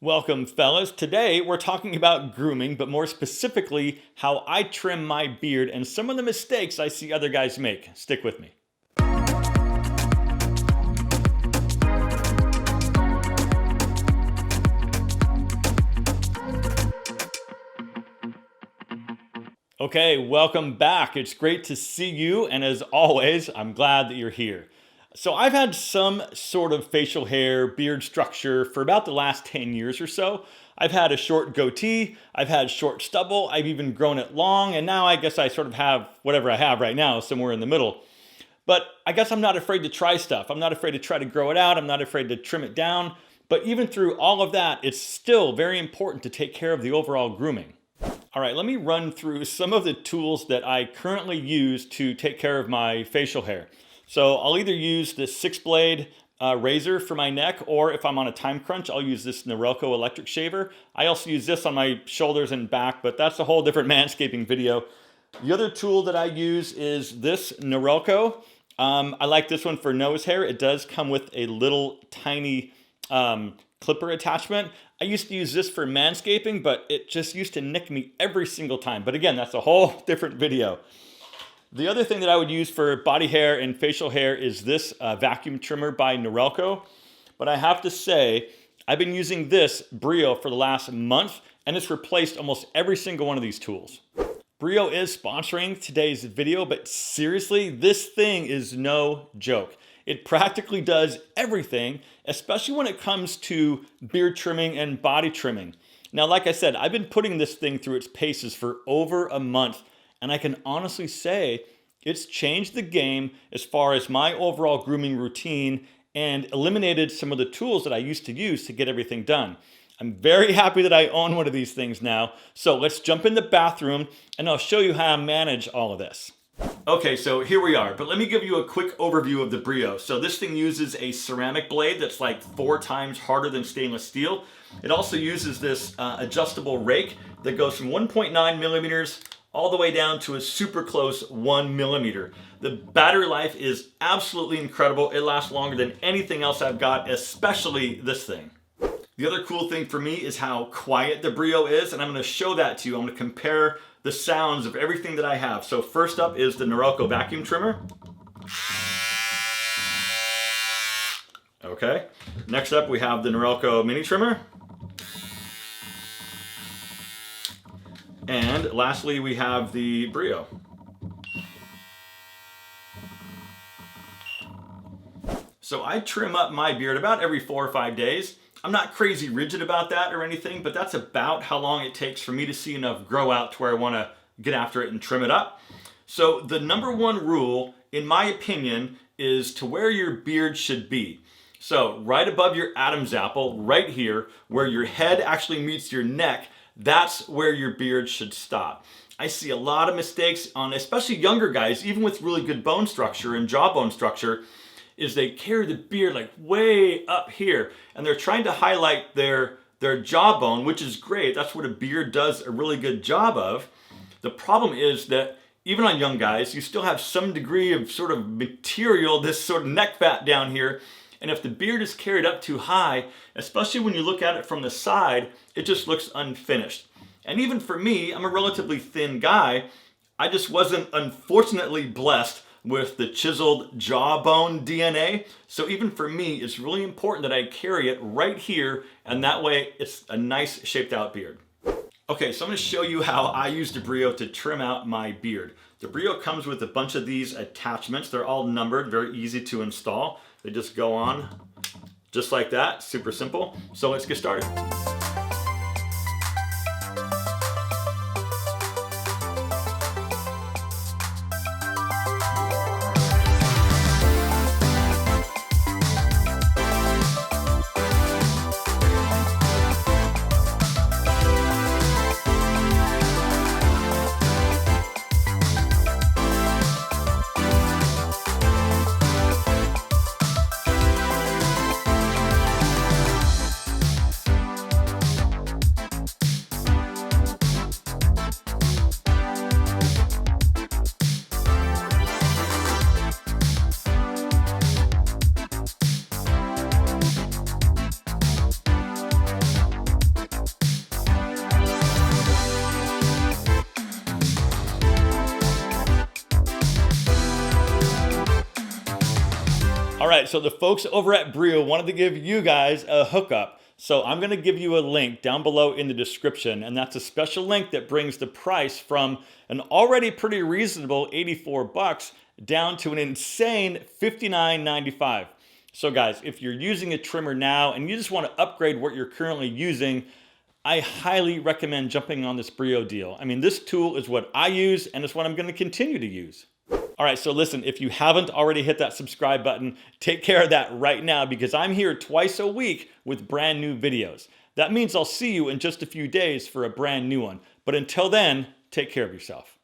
Welcome, fellas. Today we're talking about grooming, but more specifically, how I trim my beard and some of the mistakes I see other guys make. Stick with me. Okay, welcome back. It's great to see you, and as always, I'm glad that you're here. So I've had some sort of facial hair, beard structure for about the last 10 years or so. I've had a short goatee, I've had short stubble, I've even grown it long, and now I guess I sort of have whatever I have right now, somewhere in the middle. But I guess I'm not afraid to try stuff. I'm not afraid to try to grow it out. I'm not afraid to trim it down. But even through all of that, it's still very important to take care of the overall grooming. All right, let me run through some of the tools that I currently use to take care of my facial hair. So I'll either use this 6-blade razor for my neck, or if I'm on a time crunch, I'll use this Norelco electric shaver. I also use this on my shoulders and back, but that's a whole different manscaping video. The other tool that I use is this Norelco. I like this one for nose hair. It does come with a little tiny clipper attachment. I used to use this for manscaping, but it just used to nick me every single time. But again, that's a whole different video. The other thing that I would use for body hair and facial hair is this vacuum trimmer by Norelco. But I have to say, I've been using this Brio for the last month, and it's replaced almost every single one of these tools. Brio is sponsoring today's video, but seriously, this thing is no joke. It practically does everything, especially when it comes to beard trimming and body trimming. Now, like I said, I've been putting this thing through its paces for over a month, and I can honestly say it's changed the game as far as my overall grooming routine and eliminated some of the tools that I used to use to get everything done. I'm very happy that I own one of these things now. So let's jump in the bathroom and I'll show you how I manage all of this. Okay, so here we are, but let me give you a quick overview of the Brio. So this thing uses a ceramic blade that's like 4 times harder than stainless steel. It also uses this adjustable rake that goes from 1.9 millimeters all the way down to a super close 1 millimeter. The battery life is absolutely incredible. It lasts longer than anything else I've got, especially this thing. The other cool thing for me is how quiet the Brio is, and I'm going to show that to you. I'm going to compare the sounds of everything that I have. So first up is the Norelco vacuum trimmer. Okay. Next up we have the Norelco mini trimmer. And lastly we have the Brio. So I trim up my beard about every 4 or 5 days. I'm not crazy rigid about that or anything, but that's about how long it takes for me to see enough grow out to where I want to get after it and trim it up. So the number one rule, in my opinion, is to where your beard should be. So right above your Adam's apple, right here, where your head actually meets your neck, that's where your beard should stop. I see a lot of mistakes on especially younger guys, even with really good bone structure and jawbone structure, is they carry the beard like way up here and they're trying to highlight their jawbone, which is great. That's what a beard does a really good job of. The problem is that even on young guys, you still have some degree of sort of material, this sort of neck fat down here. And if the beard is carried up too high, especially when you look at it from the side, it just looks unfinished. And even for me, I'm a relatively thin guy. I just wasn't unfortunately blessed with the chiseled jawbone DNA. So even for me, it's really important that I carry it right here, and that way it's a nice shaped out beard. Okay, so I'm gonna show you how I use the Brio to trim out my beard. The Brio comes with a bunch of these attachments. They're all numbered, very easy to install. They just go on just like that, super simple. So let's get started. right, so the folks over at Brio wanted to give you guys a hookup. So I'm going to give you a link down below in the description, and that's a special link that brings the price from an already pretty reasonable 84 bucks down to an insane $59.95. So guys, if you're using a trimmer now and you just want to upgrade what you're currently using, I highly recommend jumping on this Brio deal. I mean, this tool is what I use and it's what I'm going to continue to use. All right, so listen, if you haven't already hit that subscribe button, take care of that right now because I'm here twice a week with brand new videos. That means I'll see you in just a few days for a brand new one. But until then, take care of yourself.